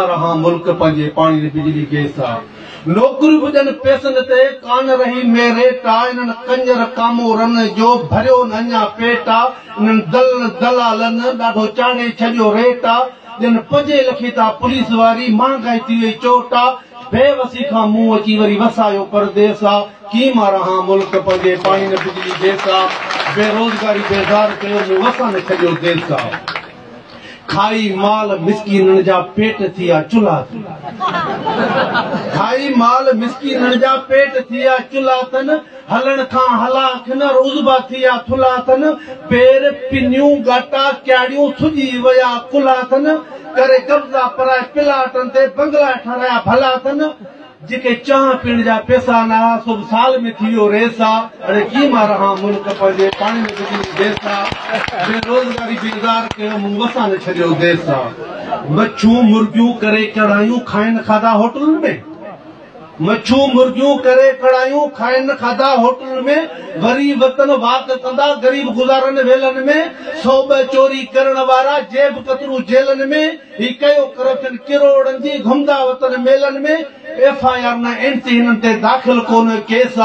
रहा मुल्क पंजे पानी बिजली गैसा नौकरी बुजन पैसन ते कान रही मेरे टा इन कंजर कामोरन जो भरियो नन्या पेटा इन दलालन ॾाढो चाड़े छॾियो रेटा जिन 5 लख ता पुलिस वारी महांगाई थी वई चोटा बेवसी खां मुंह अची वरी वसायो परदेसा की मां रहा मुल्क पंजे पानी बिजली गैसा बेरोजगारी बेजार कयो मुंह वसा न छॾियो देसा खाई माल मिस्कीनन जा पेट थिया चुल्हा खाई माल मिस्कीनन जा पेट थिया चुल्हा तन हलण खां हलाक न रोज़बा थिया थुला तन पेर पिनियूं गाटा क्याड़ियूं सुजी वया कुला तन करे कब्जा पराए पिलाटन ते बंगला ठहराया भला तन जेके चाह पीअण जा पैसा ना सब साल में थियो रेसा अरे की मां रहा मुल्क पंहिंजे पाणी में बिजली देसा बेरोजगारी बेजार कयो मुंह वसा न छॾियो देसा मच्छू मुर्गियूं करे कढ़ायूं खाइनि खाधा होटल में मच्छू मुर्गियूं करे कढ़ायूं खाइनि खाधा होटल में वरी वतन वाक कंदा गरीब गुज़ारन वेलन में 100 चोरी करण वारा जेब कतरू जेलन में ही कयो करप्शन किरोड़न जी घुमदा वतन मेलन में FIR न एंटी हिननि ते दाख़िल कोन केस